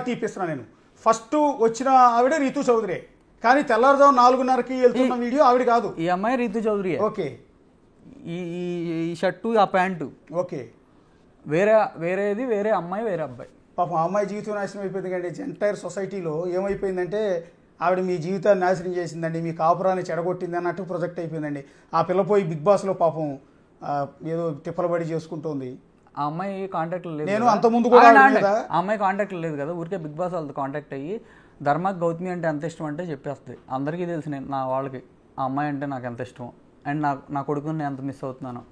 Clarity ఇప్పిస్తున్నాను నేను. First వచ్చిన ఆవిడ రీతు చౌదరి, కానీ తెల్లారుజాము 4:30కి వెళ్తున్న వీడియో ఆవిడ కాదు. ఈ అమ్మాయి రీతు చౌదరి. ఓకే. ఈ షర్టు ఆ ప్యాంటు ఓకే. వేరేది వేరే అమ్మాయి వేరే అబ్బాయి. పాపం ఆ అమ్మాయి జీవితం నాశనం అయిపోయింది. కానీ ఎంటైర్ సొసైటీలో ఏమైపోయిందంటే ఆవిడ మీ జీవితాన్ని నాశనం చేసిందండి, మీ కాపురాన్ని చెడగొట్టింది అన్నట్టు ప్రొజెక్ట్ అయిపోయిందండి. ఆ పిల్ల పోయి బిగ్ బాస్లో పాపం ఏదో తిప్పలబడి చేసుకుంటుంది. ఆ అమ్మాయి కాంటాక్ట్ లేదు. నేను అంత ముందు కూడా ఆ అమ్మాయి కాంటాక్ట్ లేదు కదా, ఊరికే బిగ్ బాస్ వాళ్ళతో కాంటాక్ట్ అయ్యి ధర్మాకి గౌతమి అంటే ఎంత ఇష్టం అంటే చెప్పేస్తుంది. అందరికీ తెలుసు నేను నా వాళ్ళకి ఆ అమ్మాయి అంటే నాకు ఎంత ఇష్టం అండ్ నా కొడుకుని నేను ఎంత మిస్ అవుతున్నాను.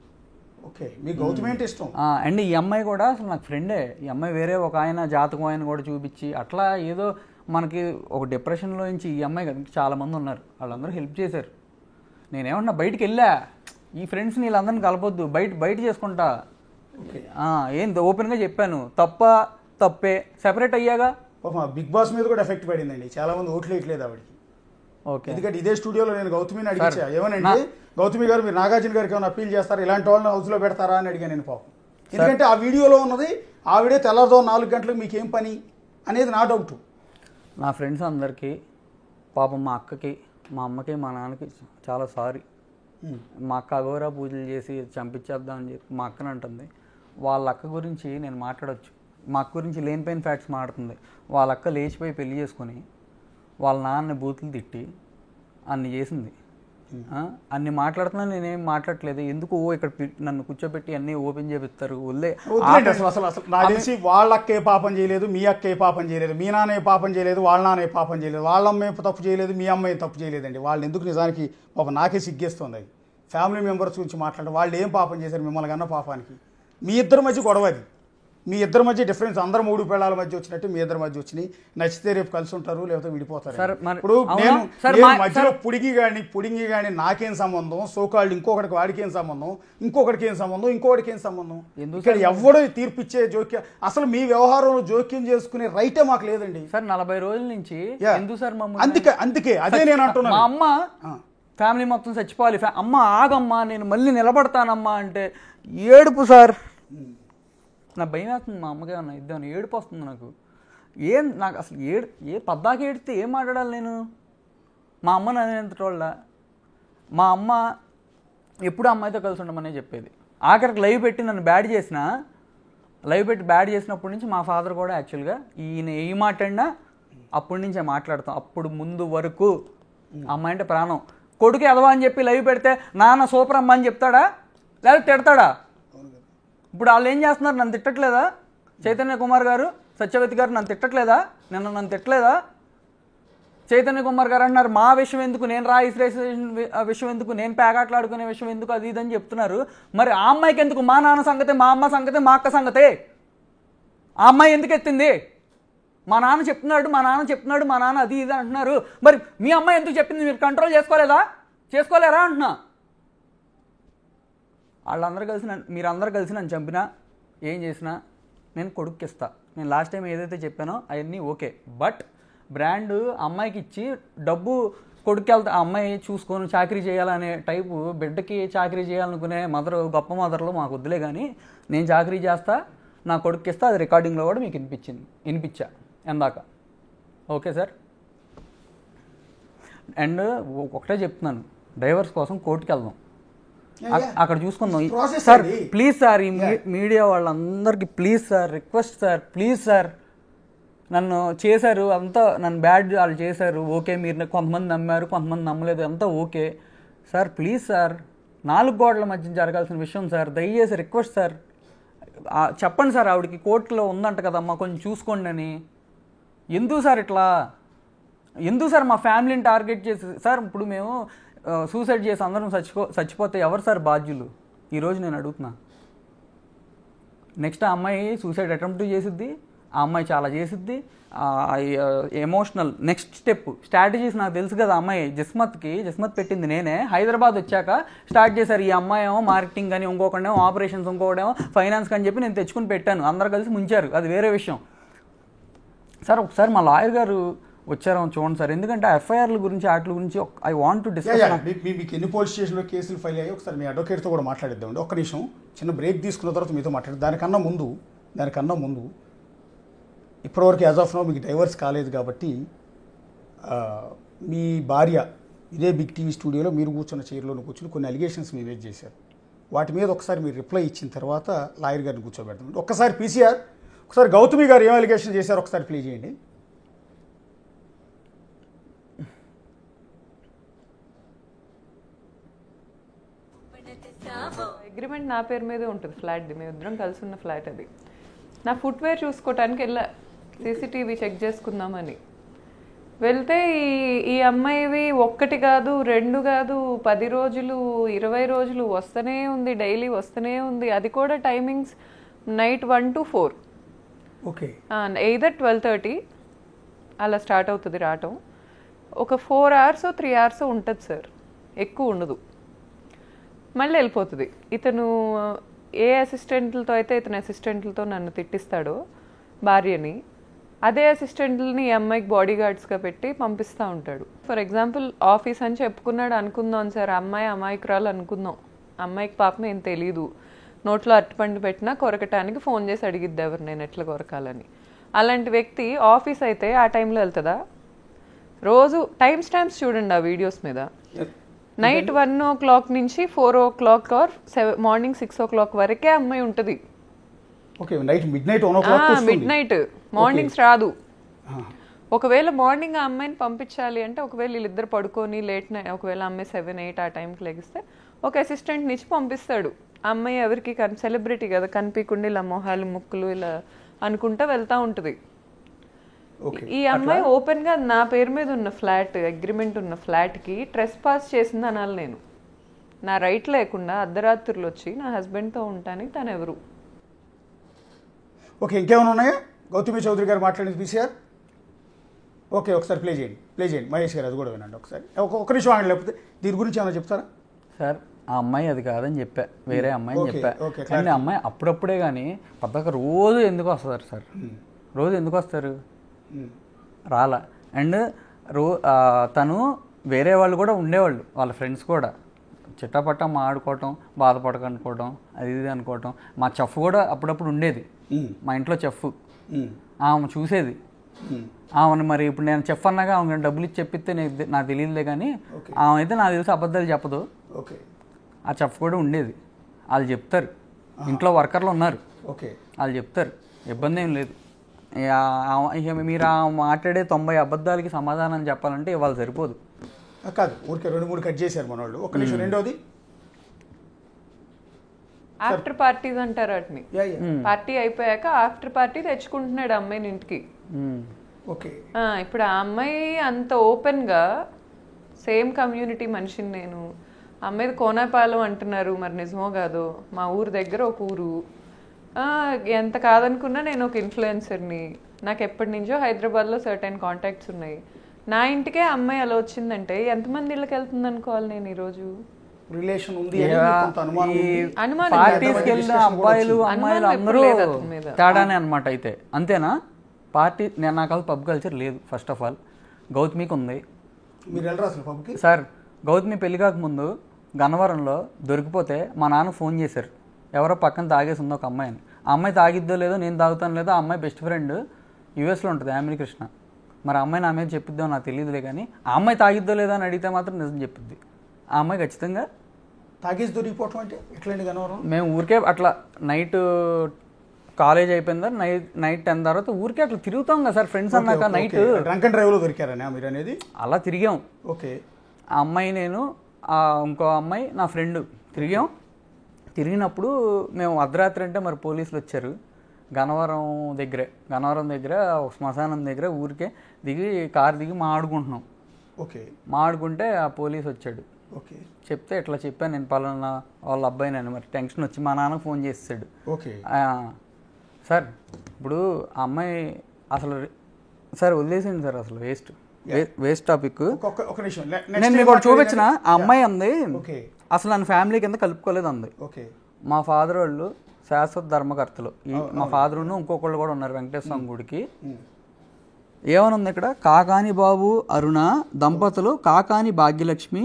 ఓకే, మీకు గౌతమి అంటే ఇష్టం. అండ్ ఈ అమ్మాయి కూడా అసలు నాకు ఫ్రెండే. ఈ అమ్మాయి వేరే ఒక ఆయన జాతకం ఆయన కూడా చూపించి అట్లా ఏదో మనకి ఒక డిప్రెషన్లో నుంచి ఈ అమ్మాయి చాలామంది ఉన్నారు, వాళ్ళందరూ హెల్ప్ చేశారు. నేనేమన్నా బయటికి వెళ్ళా, ఈ ఫ్రెండ్స్ని వీళ్ళందరినీ కలపొద్దు, బయట చేసుకుంటా ఏం ఓపెన్గా చెప్పాను. తప్పే సెపరేట్ అయ్యాగా. బిగ్ బాస్ మీద కూడా ఎఫెక్ట్ పడిందండి, చాలా మంది ఓట్లు వేయట్లేదు ఆవిడకి. ఓకే, ఎందుకంటే ఇదే స్టూడియోలో నేను గౌతమిని అడిగించా, ఏమనండి గౌతమి గారు మీరు నాగార్జున గారికి ఏమైనా అప్పీల్ చేస్తారా, ఇలాంటి వాళ్ళని హౌస్లో పెడతారా అని అడిగాను నేను. పాపం ఎందుకంటే ఆ వీడియోలో ఉన్నది ఆవిడే తెల్లారుజాము 4 గంటలకు మీకేం పని అనేది నా డౌట్. నా ఫ్రెండ్స్ అందరికీ పాపం మా అక్కకి మా అమ్మకి మా నాన్నకి చాలా సారీ. మా అక్క అఘోరా పూజలు చేసి చంపించేద్దామని చెప్పి మా అక్కని అంటుంది. వాళ్ళ అక్క గురించి నేను మాట్లాడవచ్చు, మా అక్క గురించి లేనిపోయిన ఫ్యాక్ట్స్ మాట్లాడుతుంది. వాళ్ళ అక్క లేచిపోయి పెళ్లి చేసుకొని వాళ్ళ నాన్నని బూతులు తిట్టి అన్ని చేసింది. అన్ని మాట్లాడుతున్నా నేనేం మాట్లాడట్లేదు. ఎందుకు ఇక్కడ నన్ను కూర్చోబెట్టి అన్ని ఓపెన్ చేపిస్తారు. తెలిసి వాళ్ళ అక్కే పాపం చేయలేదు, మీ అక్కే పాపం చేయలేదు, మీ నాన్న పాపం చేయలేదు, వాళ్ళ నాన్న పాపం చేయలేదు, వాళ్ళ అమ్మాయి తప్పు చేయలేదు, మీ అమ్మాయి తప్పు చేయలేదండి. వాళ్ళని ఎందుకు నిజానికి పాపం నాకే సిగ్గేస్తుంది. అది ఫ్యామిలీ మెంబర్స్ గురించి మాట్లాడారు. వాళ్ళు ఏం పాపం చేశారు మిమ్మల్ని కన్నా పాపానికి? మీ ఇద్దరి మధ్య గొడవ అది, మీ ఇద్దరి మధ్య డిఫరెన్స్. అందరూ 3 పేళాల మధ్య వచ్చినట్టు మీ ఇద్దరి మధ్య వచ్చినాయి. నచ్చితే రేపు కలిసి ఉంటారు, లేకపోతే విడిపోతారు. ఇప్పుడు నేను మధ్యలో పుడింగి కానీ నాకేం సంబంధం, సోకాళ్ళు ఇంకొకటికి వాడికి ఏం సంబంధం, ఇంకొకటికి ఏం సంబంధం, ఇంకొకటికి ఏం సంబంధం? ఇక్కడ ఎవడో తీర్పిచ్చే జోక్యం, అసలు మీ వ్యవహారంలో జోక్యం చేసుకునే రైటే మాకు లేదండి సార్. 40 రోజుల నుంచి ఎందుకు సార్ అందుకే అదే నేను అంటున్నాను. మా అమ్మ ఫ్యామిలీ మొత్తం చచ్చిపోవాలి, అమ్మ ఆగమ్మా నేను మళ్ళీ నిలబడతానమ్మా అంటే ఏడుపు సార్. నా భయం వేస్తుంది, మా అమ్మకి ఏమన్నా ఇద్దామని ఏడుపు వస్తుంది నాకు. నాకు అసలు పద్దాక ఏడితే ఏం మాట్లాడాలి నేను? మా అమ్మ నన్ను మా అమ్మ ఎప్పుడు అమ్మాయితో కలిసి ఉండమనే చెప్పేది. ఆఖరికి లైవ్ పెట్టి నన్ను బ్యాడ్ చేసినప్పటి నుంచి మా ఫాదర్ కూడా యాక్చువల్గా ఈయన ఏ మాట్లాడినా అప్పటి నుంచే మాట్లాడతాం. అప్పుడు ముందు వరకు అమ్మాయి అంటే ప్రాణం. కొడుకు ఎదవా అని చెప్పి లైవ్ పెడితే నాన్న సూపర్ అమ్మ అని చెప్తాడా లేదా తిడతాడా? ఇప్పుడు వాళ్ళు ఏం చేస్తున్నారు? నన్ను తిట్టట్లేదా? చైతన్య కుమార్ గారు, సత్యవతి గారు నన్ను తిట్టట్లేదా? నన్ను తిట్టలేదా? చైతన్య కుమార్ గారు అంటున్నారు మా విషయం ఎందుకు, నేను రిజిస్ట్రేషన్ విషయం ఎందుకు, నేను పేకాట్లాడుకునే విషయం ఎందుకు, అది ఇదని చెప్తున్నారు. మరి ఆ అమ్మాయికి ఎందుకు? మా నాన్న సంగతే, మా అమ్మ సంగతే, మా అక్క సంగతే. ఆ అమ్మాయి ఎందుకు ఎత్తింది? మా నాన్న చెప్తున్నాడు మా నాన్న అది ఇది అంటున్నారు. మరి మీ అమ్మాయి ఎందుకు చెప్పింది? మీరు కంట్రోల్ చేసుకోలేరా అంటున్నా. మీరందరూ కలిసి నన్ను చంపినా ఏం చేసినా నేను కొడుక్కి ఇస్తా. నేను లాస్ట్ టైం ఏదైతే చెప్పానో అవన్నీ ఓకే. బట్ బ్రాండ్ అమ్మాయికి ఇచ్చి డబ్బు కొడుక్కి వెళ్తా, ఆ అమ్మాయి చూసుకొని చాకరీ చేయాలనే టైపు, బిడ్డకి చాకరీ చేయాలనుకునే గొప్ప మదర్లో మాకు వద్దులే, కానీ నేను చాకరీ చేస్తా, నా కొడుక్కి ఇస్తా. అది రికార్డింగ్లో కూడా మీకు వినిపించా ఎందాక. Okay sir. అండ్ ఒకటే చెప్తున్నాను, డైవర్స్ కోసం కోర్టుకి వెళ్దాం, అక్కడ చూసుకుందాం సార్. ప్లీజ్ సార్, ఈ మీడియా వాళ్ళందరికీ please sir, request sir, please sir. నన్ను చేశారు అంతా, నన్ను బ్యాడ్ వాళ్ళు చేశారు, ఓకే. మీరు కొంతమంది నమ్మారు, కొంతమంది నమ్మలేదు, అంతా ఓకే సార్. ప్లీజ్ సార్, 4 గోడల మధ్య జరగాల్సిన విషయం సార్. దయచేసి రిక్వెస్ట్ సార్, చెప్పండి సార్. ఆవిడకి కోర్టులో ఉందంట కదమ్మా, కొంచెం చూసుకోండి అని. ఎందుకు సార్ ఇట్లా? ఎందుకు సార్ మా ఫ్యామిలీని టార్గెట్ చేసి? సార్ ఇప్పుడు మేము సూసైడ్ చేసి అందరం చచ్చిపోతే ఎవరు సార్ బాధ్యులు? ఈరోజు నేను అడుగుతున్నా. నెక్స్ట్ ఆ అమ్మాయి సూసైడ్ అటెంప్ట్ చేసిద్ది, ఆ అమ్మాయి చాలా చేసిద్ది. ఎమోషనల్ నెక్స్ట్ స్ట్రాటజీస్ నాకు తెలుసు కదా. అమ్మాయి జిస్మత్ పెట్టింది నేనే. హైదరాబాద్ వచ్చాక స్టార్ట్ చేశారు. ఈ అమ్మాయి ఏమో మార్కెటింగ్ అని, ఇంకొకడేమో ఆపరేషన్స్, ఇంకొకడేమో ఫైనాన్స్ అని చెప్పి నేను తెచ్చుకుని పెట్టాను. అందరు కలిసి ముంచారు, అది వేరే విషయం సార్. ఒకసారి మా లాయర్ గారు వచ్చారో చూడండి సార్, ఎందుకంటే ఎఫ్ఐఆర్ల గురించి వాటి గురించి ఐ వాంట్ టు డిస్కస్. మీకు ఎన్ని పోలీస్ స్టేషన్లో కేసులు ఫైల్ అయ్యాయి ఒకసారి మీ అడ్వకేట్తో కూడా మాట్లాడిద్దామండి. ఒక్క నిమిషం చిన్న బ్రేక్ తీసుకున్న తర్వాత మీతో మాట్లాడి. దానికన్నా ముందు ఇప్పటివరకు యాజ్ ఆఫ్ నో మీకు డైవర్స్ కాలేదు కాబట్టి మీ భార్య ఇదే బిగ్ టీవీ స్టూడియోలో మీరు కూర్చున్న చైర్లో కూర్చుని కొన్ని అలిగేషన్స్ మీరు రేజ్ చేశారు. వాటి మీద ఒకసారి మీరు రిప్లై ఇచ్చిన తర్వాత లాయర్ గారిని కూర్చోబెడతాం. ఒక్కసారి పీసీఆర్ ఒకసారి గౌతమి గారు ఏం అలిగేషన్ చేశారు ఒకసారి ప్లే చేయండి. అగ్రిమెంట్ నా పేరు మీదే ఉంటుంది ఫ్లాట్ది, మేము ఇద్దరం కలిసి ఉన్న ఫ్లాట్ అది. నా ఫుట్వేర్ చూసుకోవటానికి వెళ్ళా సీసీటీవీ చెక్ చేసుకుందామని వెళ్తే ఈ అమ్మాయివి 1 కాదు 2 కాదు 10 రోజులు 20 రోజులు వస్తూనే ఉంది, డైలీ వస్తూనే ఉంది. అది కూడా timings night 1 to 4. Okay, either 12:30 అలా స్టార్ట్ అవుతుంది రావటం. ఒక 4 hours 3 hours ఉంటుంది సార్, ఎక్కువ ఉండదు. మళ్ళీ వెళ్ళిపోతుంది. ఇతను ఏ అసిస్టెంట్లతో అయితే ఇతని అసిస్టెంట్లతో నన్ను తిట్టిస్తాడో భార్యని, అదే అసిస్టెంట్లని ఈ అమ్మాయికి బాడీ గార్డ్స్గా పెట్టి పంపిస్తూ ఉంటాడు. ఫర్ ఎగ్జాంపుల్ ఆఫీస్ అని చెప్పుకున్నాడు అనుకుందాం సార్, అమ్మాయి అమాయకురాలు అనుకుందాం. అమ్మాయికి పాపం ఏం తెలీదు, నోట్లో అరటిపండు పెట్టినా కొరకటానికి ఫోన్ చేసి అడిగిద్ది ఎవరు నేను ఎట్లా కొరకాలని. అలాంటి వ్యక్తి ఆఫీస్ అయితే ఆ టైంలో వెళ్తుందా? రోజు టైం స్టాంప్స్ చూడండి ఆ వీడియోస్ మీద. నైట్ 1 o'clock నుంచి 4 o'clock ఆర్ మార్నింగ్ 6 o'clock వరకే అమ్మాయి ఉంటుంది. Okay, night mid night mornings రాదు. ఒకవేళ మార్నింగ్ ఆ అమ్మాయిని పంపించాలి అంటే, ఒకవేళ వీళ్ళిద్దరు పడుకొని లేట్ నైట్, ఒకవేళ అమ్మాయి 7, 8 ఆ టైంకి లెగిస్తే ఒక అసిస్టెంట్ నుంచి పంపిస్తాడు. అమ్మాయి ఎవరికి సెలబ్రిటీ కదా, కనిపించకుండా ఇలా మొహాలు ముక్కులు ఇలా అనుకుంటా వెళ్తా ఉంటుంది. ఈ అమ్మాయి ఓపెన్ గా నా పేరు మీద ఉన్న ఫ్లాట్, అగ్రిమెంట్ ఉన్న ఫ్లాట్ కి ట్రెస్ పాస్ చేసింది అనాలి నేను. నా రైట్ లేకుండా అర్ధరాత్రులు వచ్చి నా హస్బెండ్ తో ఉంటానికి తను ఎవరు? ఓకే, ఇంకేమైనా ఉన్నాయా గౌతమి చౌదరి గారు మాట్లాడింది పీసీఆర్? ఓకే, ఒకసారి ప్లే చేయండి మహేష్ గారు, అది కూడా వినండి ఒకసారి. ఒక నిమిషం ఆగండి, లేకపోతే దీని గురించి ఏమైనా చెప్తారా సార్? ఆ అమ్మాయి అది కాదని చెప్పా, వేరే అమ్మాయిని చెప్పా. కానీ అమ్మాయి అప్పుడప్పుడే కానీ పద్దాక రోజు ఎందుకు వస్తారు సార్? రోజు ఎందుకు వస్తారు? రాలా. అండ్ తను వేరే వాళ్ళు కూడా ఉండేవాళ్ళు, వాళ్ళ ఫ్రెండ్స్ కూడా చిట్టపట్ట ఆడుకోవటం, బాధపడకనుకోవటం, అది ఇది అనుకోవటం. మా చెఫ్ కూడా అప్పుడప్పుడు ఉండేది, మా ఇంట్లో చెఫ్. ఆమె చూసేది. ఆమెను మరి ఇప్పుడు నేను చెఫ్ అన్నాగా ఆమె డబ్బులు ఇచ్చి చెప్పిస్తే నాకు తెలియదులే, కానీ ఆమె అయితే నాకు తెలిసి అబద్ధాలు చెప్పదు. ఆ చెఫ్ కూడా ఉండేది, వాళ్ళు చెప్తారు. ఇంట్లో వర్కర్లు ఉన్నారు, వాళ్ళు చెప్తారు, ఇబ్బంది ఏం లేదు. ఇక మీరు మాట్లాడే 90 అబద్ధాలకి సమాధానం చెప్పాలంటే ఇవాళ సరిపోదు. కాదు, ఊరికే 2-3 కట్ చేశారు మన వాళ్ళు. ఒక నిమిషం. రెండోది ఆఫ్టర్ పార్టీస్ అంటారు వాటిని. పార్టీ అయిపోయాక ఆఫ్టర్ పార్టీ తెచ్చుకుంటున్నాడు అమ్మాయిని ఇంటికి. ఓకే, ఇప్పుడు ఆ అమ్మాయి అంత ఓపెన్ గా, సేమ్ కమ్యూనిటీ మనిషిని నేను, అమ్మాయిది కోనాపాలెం అంటున్నారు, మరి నిజమో కాదో, మా ఊరు దగ్గర ఒక ఊరు. ఎంత కాదనుకున్నా నేను ఒక ఇన్ఫ్లుయెన్సర్ని, నాకు ఎప్పటి నుంచో హైదరాబాద్లో సర్టెన్ కాంటాక్ట్స్ ఉన్నాయి. నా ఇంటికే అమ్మాయి అలా వచ్చిందంటే ఎంతమంది ఇళ్ళకి వెళ్తుంది అనుకోవాలి నేను ఈరోజు? రిలేషన్ ఉంది, పార్టీస్కి వెళ్ళిన అబ్బాయిలు అమ్మాయిలు అందరూ తేడానే అనమాట. అయితే అంతేనా? పార్టీ నేను నాకు అది పబ్ కల్చర్ లేదు. ఫస్ట్ ఆఫ్ ఆల్ గౌతమికి ఉంది. మీరు వెళ్ళరా అసలు పబ్కి? సార్, గౌతమి పెళ్లి కాకముందు గన్నవరంలో దొరికిపోతే మా నాన్న ఫోన్ చేశారు, ఎవరో పక్కన తాగేసి ఉంది ఒక అమ్మాయిని. ఆ అమ్మాయి తాగిద్దో లేదో, నేను తాగుతాను లేదో, ఆ అమ్మాయి బెస్ట్ ఫ్రెండ్ యూఎస్లో ఉంటుంది, ఆమె కృష్ణ. మరి ఆ అమ్మాయి నా మీద చెప్పిద్దో నాకు తెలియదులే, కానీ ఆ అమ్మాయి తాగిద్దో లేదో అని అడిగితే మాత్రం నిజం చెప్పిద్ది. ఆ అమ్మాయి ఖచ్చితంగా తాగేసి దొరికిపోవటం అంటే ఎట్లండి గన్నవరం? మేము ఊరికే అట్లా నైట్ కాలేజ్ అయిపోయిందా, నైట్ 10 తర్వాత ఊరికే అట్లా తిరుగుతాం కదా సార్ ఫ్రెండ్స్ అన్నాక. నైట్ డ్రంక్ అండ్ డ్రైవ్లో దొరికారని మీరు అనేది? అలా తిరిగాం. ఓకే, ఆ అమ్మాయి నేను, ఇంకో అమ్మాయి నా ఫ్రెండ్ తిరిగాం. తిరిగినప్పుడు మేము అర్ధరాత్రి అంటే మరి పోలీసులు వచ్చారు. గన్నవరం దగ్గర ఒక శ్మశానం దగ్గర ఊరికే దిగి కారు దిగి మాడుకుంటున్నాం. ఓకే, మాడుకుంటే ఆ పోలీస్ వచ్చాడు. ఓకే, చెప్తే ఇట్లా చెప్పాను నేను పలానా వాళ్ళ అబ్బాయిని. మరి టెన్షన్ వచ్చి మా నాన్నకు ఫోన్ చేసాడు. ఓకే సార్, ఇప్పుడు ఆ అమ్మాయి అసలు సార్ వదిలేసింది సార్, అసలు వేస్ట్ టాపిక్. నేను మీకు ఒకటి చూపించిన, ఆ అమ్మాయి అంది అసలు నన్ను ఫ్యామిలీ కింద కలుపుకోలేదు అంది. మా ఫాదర్ వాళ్ళు శాశ్వత ధర్మకర్తలు, మా ఫాదరును ఇంకొకళ్ళు కూడా ఉన్నారు వెంకటేశ్వర స్వామి గుడికి. ఏమనుంది ఇక్కడ? కాకాని బాబు అరుణ దంపతులు, కాకాని భాగ్యలక్ష్మి,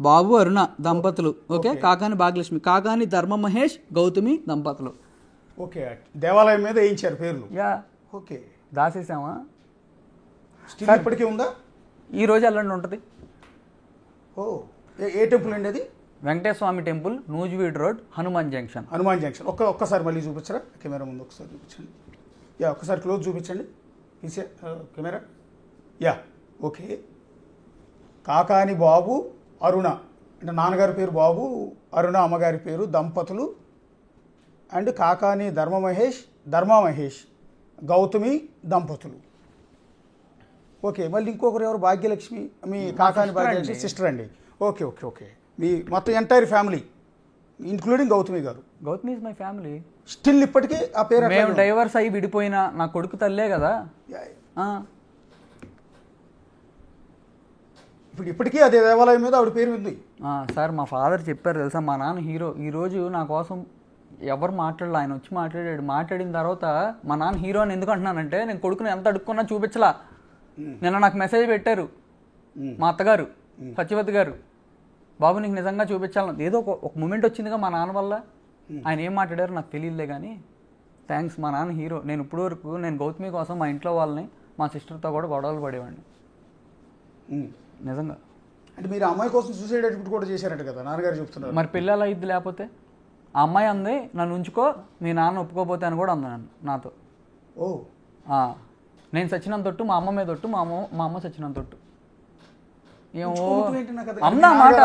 బాబు అరుణ దంపతులు. ఓకే, కాకాని భాగ్యలక్ష్మి, కాకాని ధర్మ మహేష్ గౌతమి దంపతులు. ఓకే, దేవాలయం మీద వేయించారు పేర్లు. Yeah, okay, దాసేసామా. స్టిల్ ఇప్పటికీ ఉందా? ఈ రోజు వెళ్ళండి ఉంటుంది. ఓ, ఏ టెంపుల్ అండి అది? Venkateswara Swamy temple, Nuzvid road, Hanuman junction. Hanuman junction. ఒక్కసారి మళ్ళీ చూపించరా కెమెరా ముందు, ఒకసారి చూపించండి. యా, ఒక్కసారి క్లోజ్ చూపించండి తీసే camera. Yeah, okay. Kakani Babu, Aruna, అంటే నాన్నగారి పేరు బాబు, అరుణ అమ్మగారి పేరు, దంపతులు. అండ్ కాకాని ధర్మ మహేష్, గౌతమి దంపతులు. ఓకే, మళ్ళీ ఇంకొకరు ఎవరు? భాగ్యలక్ష్మి, మీ కాకాని భాగ్యలక్ష్మి సిస్టర్ అండి. ఓకే ఓకే ఓకే, మీ మొత్తం ఎంటైర్ ఫ్యామిలీ ఇంక్లూడింగ్ గౌతమి గారు. Gautami is my family. Still ఇప్పటికీ ఆ పేరు మేము డైవర్స్ అయ్యి విడిపోయినా నా కొడుకు తల్లే కదా. ఇప్పటికీ అదే దేవాలయం మీద ఆవిడ పేరు ఉంది. సార్ మా ఫాదర్ చెప్పారు తెలుసా, మా నాన్న హీరో. ఈరోజు నా కోసం ఎవరు మాట్లాడలే, ఆయన వచ్చి మాట్లాడిన తర్వాత మా నాన్న హీరో అని ఎందుకు అంటున్నానంటే, నేను కొడుకుని ఎంత అడుక్కున్నా చూపించలా. నిన్న నాకు మెసేజ్ పెట్టారు మా అత్తగారు సత్యవతి గారు, బాబు నీకు నిజంగా చూపించాలని. ఏదో ఒక మూమెంట్ వచ్చిందిగా మా నాన్న వల్ల. ఆయన ఏం మాట్లాడారో నాకు తెలియదులే కానీ థ్యాంక్స్, మా నాన్న హీరో. నేను ఇప్పుడు వరకు నేను గౌతమి కోసం మా ఇంట్లో వాళ్ళని, మా సిస్టర్తో కూడా గొడవలు పడేవాడిని నిజంగా. అంటే మీరు అమ్మాయి కోసం సూసైడ్ అటెంప్ట్ కూడా చేశారంట కదా, నాన్నగారు చెప్తున్నారు. మరి పిల్లలు అయింది లేకపోతే? ఆ అమ్మాయి అంది నన్ను ఉంచుకో, మీ నాన్న ఒప్పుకోపోతే అని కూడా అంది నాతో. ఓ, నేను సచ్చినంత తొట్టు, మా అమ్మ మీద తొట్టు, మా అమ్మ సచ్చినంత తొట్టు. ఏమో అన్నా మాట.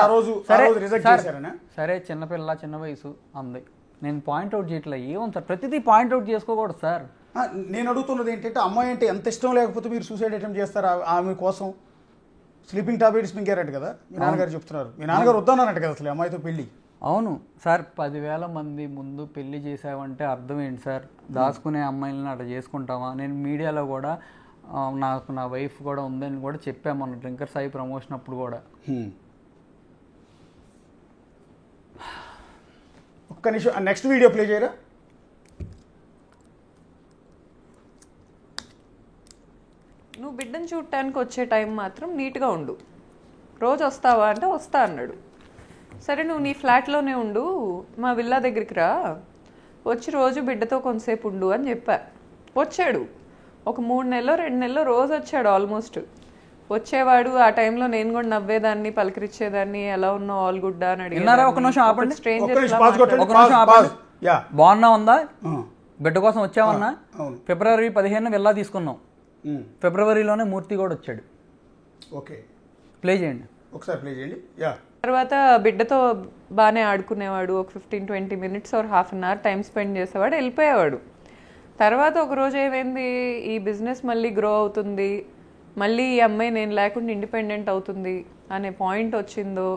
సరే చిన్నపిల్ల, చిన్న వయసు అంది. నేను పాయింట్అవుట్ చేయట్లే. ఏమో సార్, ప్రతిదీ పాయింట్అవుట్ చేసుకోకూడదు సార్. నేను అడుగుతున్నది ఏంటంటే, అమ్మాయి అంటే ఎంత ఇష్టం లేకపోతే మీరు సూసైడ్ అటెంప్ట్ చేస్తారా? ఆమె కోసం స్లీపింగ్ టాబ్లెట్స్ మింగారట కదా మీ నాన్నగారు చెప్తున్నారు. మీ నాన్నగారు వద్దన్నారట కదా అసలు అమ్మాయితో పెళ్ళి. అవును సార్, 10,000 మంది ముందు పెళ్లి చేసావంటే అర్థం ఏంటి సార్? దాచుకునే అమ్మాయిలను అట్లా చేసుకుంటామా? నేను మీడియాలో కూడా నాకు నా వైఫ్ కూడా ఉందని కూడా చెప్పాము మన డ్రింకర్ సాయి ప్రమోషన్ అప్పుడు కూడా. ఒక్క నిమిషం, నెక్స్ట్ వీడియో ప్లే చేయరా? నువ్వు బిడ్డను చూడటానికి వచ్చే టైం మాత్రం నీట్గా ఉండు. రోజు వస్తావా అంటే వస్తా అన్నాడు. సరే నువ్వు నీ ఫ్లాట్లోనే ఉండు, మా విల్లా దగ్గరికి రా, వచ్చి రోజు బిడ్డతో కొంతసేపు ఉండు అని చెప్పా. వచ్చాడు. ఒక 3 నెలలో 2 నెలలో రోజు వచ్చాడు. ఆల్మోస్ట్ వచ్చేవాడు. ఆ టైంలో నేను కూడా నవ్వేదాన్ని, పలకరించేదాన్ని, ఎలా ఉన్నావు, ఆల్ గుడ్ అని అడిగాను. బాగున్నా ఉందా, బిడ్డ కోసం వచ్చామన్నా. ఫిబ్రవరి 15 వెళ్ళా తీసుకున్నాం. ఫిబ్రవరిలోనే మూర్తి కూడా వచ్చాడు. ఓకే, ప్లే చేయండి ఒకసారి, ప్లే చేయండి. తర్వాత బిడ్డతో బాగానే ఆడుకునేవాడు. ఒక 15-20 minutes or half an hour time spend చేసేవాడు, వెళ్ళిపోయేవాడు. తర్వాత ఒకరోజు ఏమైంది, ఈ బిజినెస్ మళ్ళీ గ్రో అవుతుంది, మళ్ళీ ఈ అమ్మాయి నేను లేకుండా ఇండిపెండెంట్ అవుతుంది అనే పాయింట్ వచ్చిందో,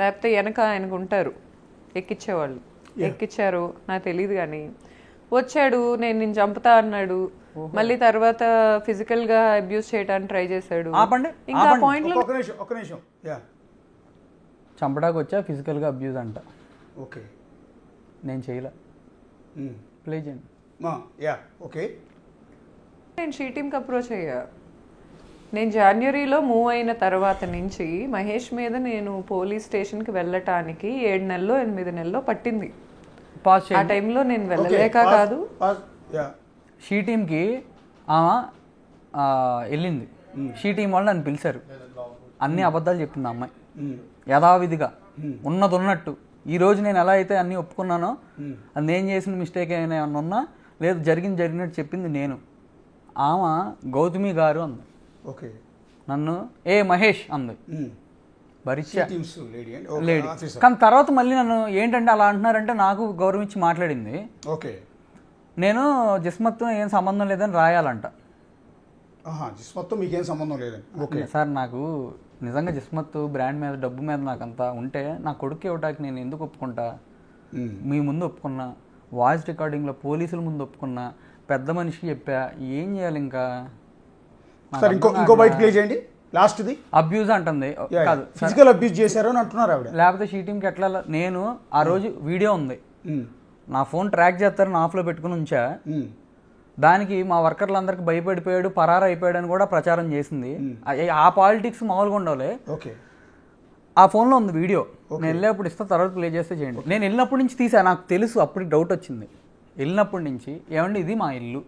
లేకపోతే వెనక ఆయనకు ఉంటారు ఎక్కించేవాళ్ళు, ఎక్కిచ్చారు నాకు తెలియదు. కానీ వచ్చాడు, నేను చంపుతా అన్నాడు. మళ్ళీ తర్వాత ఫిజికల్ గా అబ్యూస్ చేయడానికి ట్రై చేశాడు. ఇంకా పాయింట్ లో చంపడానికి వచ్చా, ఫిజికల్ గా అబ్యూస్ అంట. ఓకే, నేను చేయలే. ప్లే చేయండి. ఓకే, నేను షీ టీమ్కి అప్రోచ్ అయ్యా. నేను జనవరిలో మూవ్ అయిన తర్వాత నుంచి మహేష్ మీద నేను పోలీస్ స్టేషన్కి వెళ్ళటానికి 7 నెలలో 8 నెలలో పట్టింది. ఆ టైంలో నేను వెళ్ళలేక కాదు. షీ టీమ్కి వెళ్ళింది. షీ టీం వాళ్ళు నన్ను పిలిచారు. అన్ని అబద్ధాలు చెప్పింది అమ్మాయి యథావిధిగా, ఉన్నది ఉన్నట్టు. ఈరోజు నేను ఎలా అయితే అన్నీ ఒప్పుకున్నానో, అది నేను చేసిన మిస్టేక్ ఏమైనా ఉన్నా లేదు, జరిగినట్టు చెప్పింది నేను. ఆమె గౌతమి గారు అంది. ఓకే, నన్ను మహేష్ అంది. భరిచ్చా లేడీ. కానీ తర్వాత మళ్ళీ నన్ను ఏంటంటే అలా అంటున్నారంటే నాకు గౌరవించి మాట్లాడింది. ఓకే, నేను జిస్మత్తో ఏం సంబంధం లేదని రాయాలంట. జిస్మత్తో మీకేం సంబంధం లేదని. ఓకే సార్, నాకు నిజంగా జిస్మత్ బ్రాండ్ మీద, డబ్బు మీద నాకు అంతా ఉంటే నా కొడుకు ఇవ్వటానికి నేను ఎందుకు ఒప్పుకుంటా? మీ ముందు ఒప్పుకున్నా, వాయిస్ రికార్డింగ్లో పోలీసుల ముందు ఒప్పుకున్నా, పెద్ద మనిషికి చెప్పా, ఏం చేయాలి ఇంకా? ఇంకో బయట ప్లే చేయండి. లాస్ట్ది అబ్యూజ్ అంటుంది. కాదు, ఫిజికల్ అబ్యూజ్ చేశారు అని అంటున్నారు ఆవిడ. లేకపోతే షీ టీంకి ఎట్లా? నేను ఆ రోజు వీడియో ఉంది, నా ఫోన్ ట్రాక్ చేస్తారని ఆఫ్లో పెట్టుకుని ఉంచా. దానికి మా వర్కర్లందరికి భయపడిపోయాడు, పరారు అయిపోయాడు అని కూడా ప్రచారం చేసింది. ఆ పాలిటిక్స్ మామూలుగా ఉండవులే. ఆ ఫోన్లో ఉంది వీడియో. నేను వెళ్ళేప్పుడు ఇస్తా, తర్వాత ప్లే చేస్తే చేయండి. నేను వెళ్ళినప్పటి నుంచి తీసా, నాకు తెలుసు, అప్పటికి డౌట్ వచ్చింది. వెళ్ళినప్పటి నుంచి ఏమండి ఇది మా ఇల్లు,